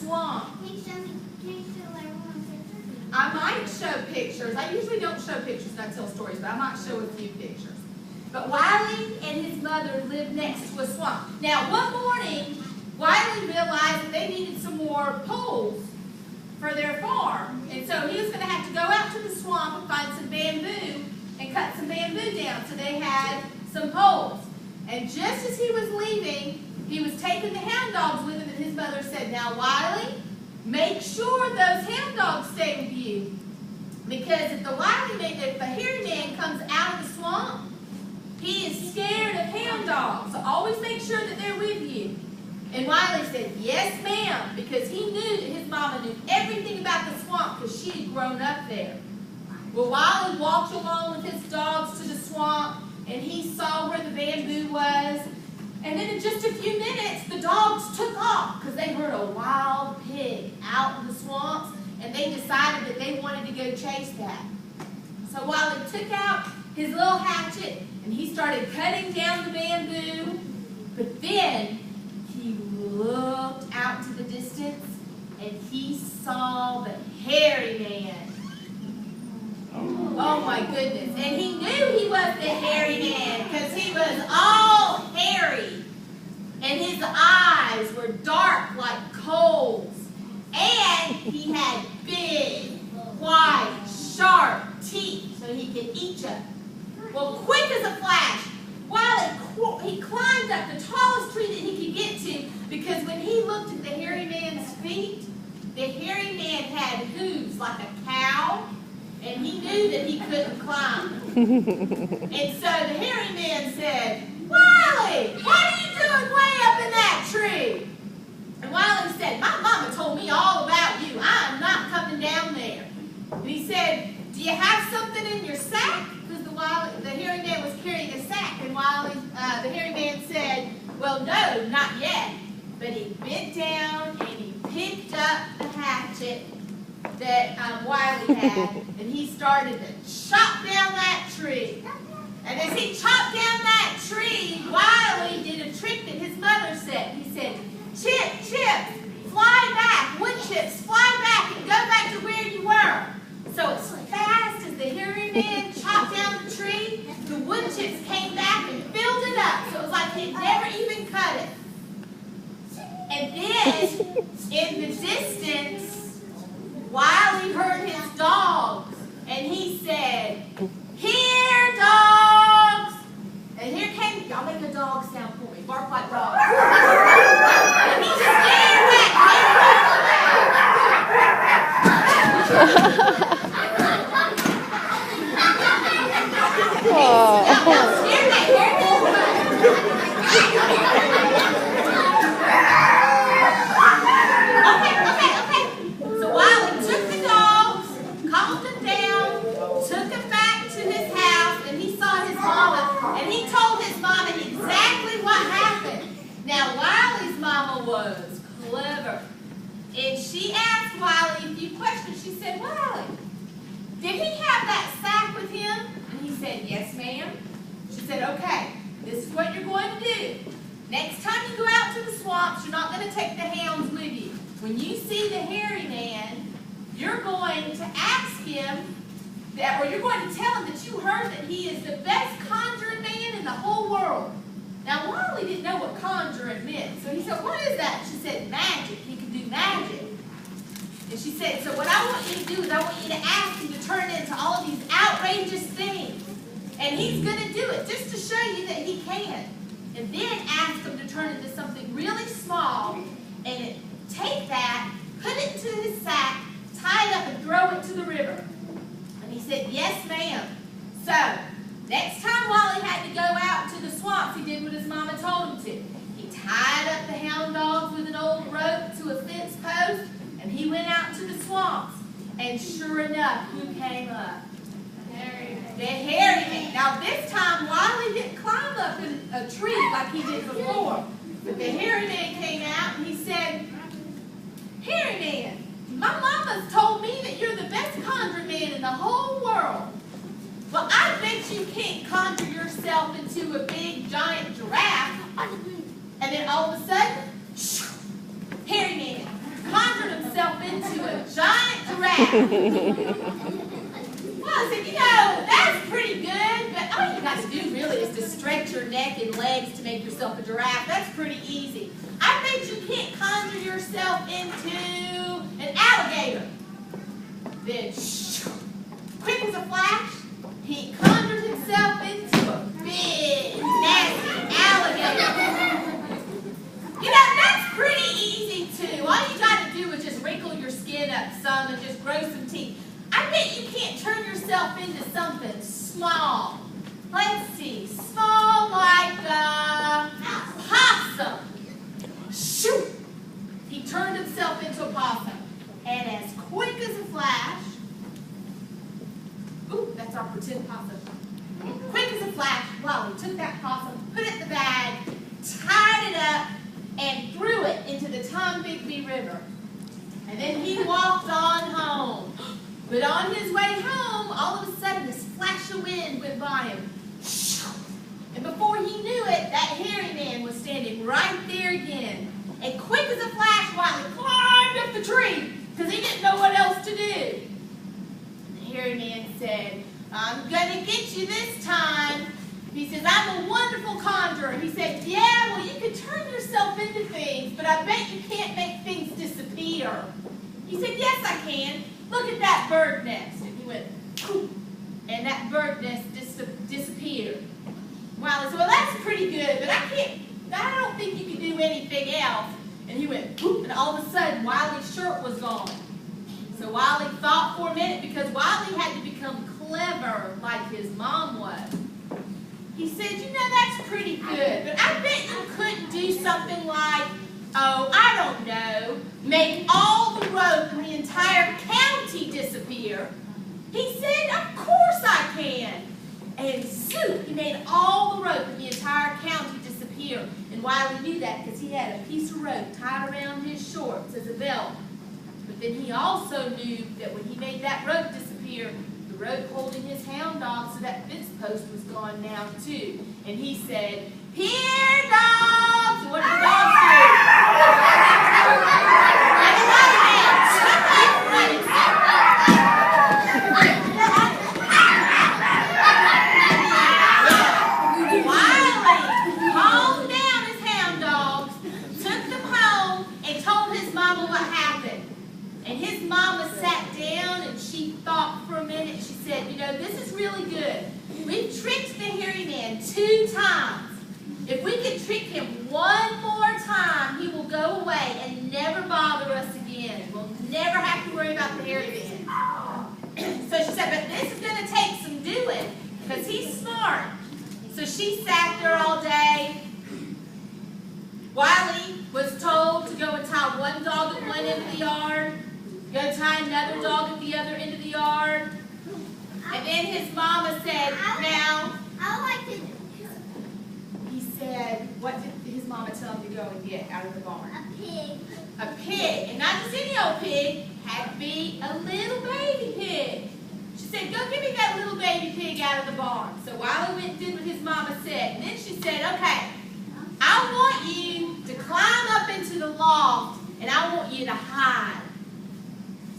swamp. Can you show everyone pictures? I might show pictures. I usually don't show pictures when I tell stories, but I might show a few pictures. But Wiley and his mother lived next to a swamp. Now, one morning, Wiley realized that they needed some more poles for their farm. And so he was going to have to go out to the swamp and find some bamboo and cut some bamboo down. So they had some poles. And just as he was leaving, he was taking the hound dogs with him, and his mother said, "Now, Wiley, make sure those hound dogs stay with you. Because if the hairy man comes out of the swamp, he is scared of hound dogs. So always make sure that they're with you." And Wiley said, "Yes, ma'am," because he knew that his mama knew everything about the swamp because she had grown up there. Well, Wiley walked along with his dogs to the swamp, and he saw where the bamboo was. And then in just a few minutes, the dogs took off because they heard a wild pig out in the swamps, and they decided that they wanted to go chase that. So Wiley took out his little hatchet, and he started cutting down the bamboo. But then he looked out to the distance, and he saw the hairy man. Oh my goodness. And he knew he was the hairy man because he was all hairy. And his eyes were dark like coals. And he had big, white, sharp teeth so he could eat you. Well, quick as a flash, he climbed up the tallest tree that he could get to, because when he looked at the hairy man's feet, the hairy man had hooves like a cow, and he knew that he couldn't climb. And so the hairy man said, "Wiley, what are you doing way up in that tree?" And Wiley said, "My mama told me all about you. I am not coming down there." And he said, "Do you have something in your sack?" Because the hairy man was carrying a sack. And the hairy man said, "Well, no, not yet." But he bent down and he picked up the hatchet that Wiley had, and he started to chop down that tree. And as he chopped down that tree, Wiley did a trick that his mother said. He said, chips, fly back, wood chips, fly back and go back to where you were." So as fast as the hairy man chopped down the tree, the wood chips came back and filled it up. So it was like he'd never even cut it. And then, in the distance, Wiley heard his dogs, and he said, "Here, dogs!" And here came, y'all make a dog sound for me, bark like dogs. And he stared So Wiley took the dogs, calmed them down, took them back to his house, and he saw his mama, and he told his mama exactly what happened. Now, Wiley's mama was clever, and she asked Wiley a few questions. She said, "Wiley, did he have that sack with him?" And he said, "Yes, ma'am." She said, "Okay, this is what you're going to do. Next time you go out to the swamps, you're not going to take the hounds with you. When you see the hairy man, you're going to ask him, or you're going to tell him that you heard that he is the best conjuring man in the whole world." Now, Wiley didn't know what conjuring meant, so he said, "What is that?" She said, "Magic. He can do magic." And she said, "So what I want you to do is I want you to ask him to turn into all of these outrageous things. And he's going to do it just to show you that he can. And then ask him to turn into something really small, and take that, put it into his sack, tie it up, and throw it to the river." And he said, "Yes, ma'am." So, next time Wiley had to go out to the swamps, he did what his mama told him to. He tied up the hound dogs with an old rope to a fence post, and he went out to the swamps. And sure enough, who came up? The hairy man. Now this time, Wiley didn't climb up in a tree like he did before. But the hairy man came out and he said, "Hairy man, my mama's told me that you're the best conjuring man in the whole world. Well, I bet you can't conjure yourself into a big, giant giraffe." And then all of a sudden, hairy man, conjure Well, I said, you know, that's pretty good, but all you got to do really is to stretch your neck and legs to make yourself a giraffe. That's pretty easy. I bet you can't conjure yourself into an alligator. Then, quick as a flash, he conjured himself into a big, nasty alligator. You know, that's pretty easy too. All you got to do is just wrinkle your skin up some and just grow some teeth. I bet you can't turn yourself into something small. Let's see, small like a possum. Shoot! He turned himself into a possum. And as quick as a flash, ooh, that's our pretend possum. Quick as a flash, Wally took that possum, put it in the bag, tied it up, and threw it into the Tombigbee River. And then he walked on home. But on his way home, all of a sudden, this flash of wind went by him. And before he knew it, that hairy man was standing right there again. And quick as a flash, Wiley climbed up the tree because he didn't know what else to do. And the hairy man said, I'm going to get you this time. He says, I'm a wonderful conjurer. He said, yeah, well, you can turn yourself into things, but I bet you can't make things disappear. He said, yes, I can. Look at that bird nest. And he went, poof, and that bird nest disappeared. Wiley said, well, that's pretty good, but I don't think you can do anything else. And he went, poof, and all of a sudden, Wiley's shirt was gone. So Wiley thought for a minute because Wiley had to become clever like his mom was. He said, you know, that's pretty good, but I bet you couldn't do something like, oh, I don't know, make all the rope in the entire county disappear. He said, of course I can. And zoop, he made all the rope in the entire county disappear. And Wiley knew that because he had a piece of rope tied around his shorts as a belt. But then he also knew that when he made that rope disappear, the rope holding his hound dog, so that fence post was gone now too. And he said, here, dogs! And what did the dogs do? And the dog man took off running. Wiley calmed down his hound dogs, took them home, and told his mama what happened. And his mama sat down and she thought for a minute. She said, you know, this is really good. We've tricked the hairy man 2 times. If we can trick him one more time, he will go away and never bother us again. We'll never have to worry about the hairy man. So she said, but this is going to take some doing because he's smart. So she sat there all day. Wiley was told to go and tie one dog at one end of the yard, go tie another dog at the other end of the yard. And then his mama said, now, I like to he said, what did his mama tell him to go and get out of the barn? a pig. A pig, and not just any old pig, had to be a little baby pig. She said, go get me that little baby pig out of the barn. So Wiley went and did what his mama said. And then she said, okay, I want you to climb up into the loft, and I want you to hide.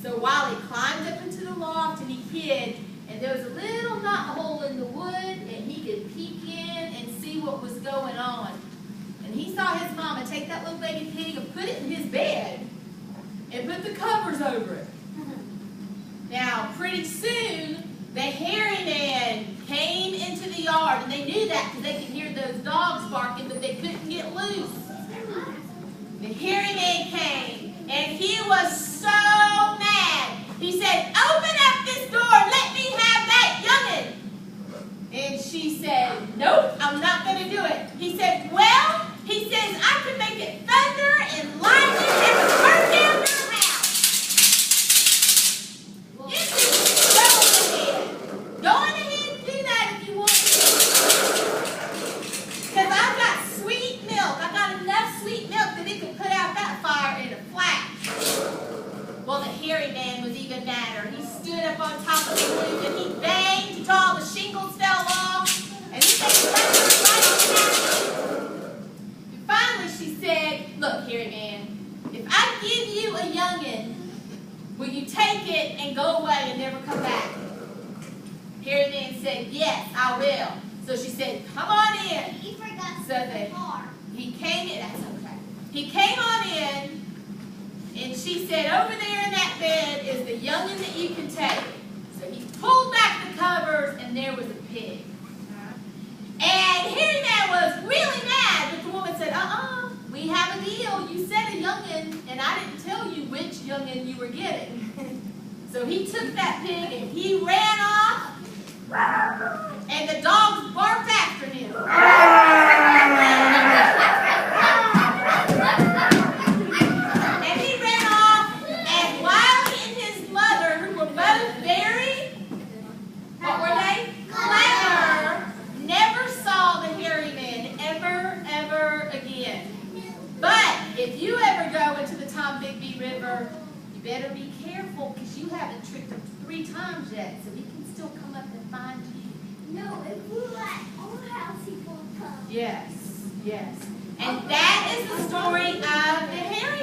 So Wiley climbed up into the loft, and he hid. And there was a little knot hole in the wood, and he could peek in and see what was going on. And he saw his mama take that little baby pig and put it in his bed and put the covers over it. Now, pretty soon, the hairy man came into the yard, and they knew that because they could hear those dogs barking, but they couldn't get loose. The hairy man came, and he was so mad. He said, open up this door, let me have that youngin'. And she said, nope, I'm not going to do it. He said, well, he says, I can make it thunder and lightning and burn down your house. You can go ahead and do that if you want to. Because I've got sweet milk. I've got enough sweet milk that it could put out that fire in a flash. Well, the hairy man was even madder. He stood up on top of the roof and he banged until all the shingles fell off. And he said, and finally she said, look, hairy man, if I give you a youngin', will you take it and go away and never come back? Hairy Man said, yes, I will. So she said, come on in. He forgot So that he came in, that's okay. He came on in, and she said, over there in that bed is the youngin' that you can take. So he pulled back the covers, and there was a pig. And Hairy Man was really mad, but the woman said, we have a deal. You said a youngin', and I didn't tell you which youngin' you were getting. So he took that pig, and he ran off, and the dogs barked after him. And he ran off, and while he and his mother, who were both very, what were they? Clever, never saw the Hairy Man ever again. But if you ever go into the Tombigbee River, you better be careful, because you haven't tricked him 3 times yet, so he can still come up and find you. No, if we let our house, he will come. Yes, yes. And that is the story of the Hairy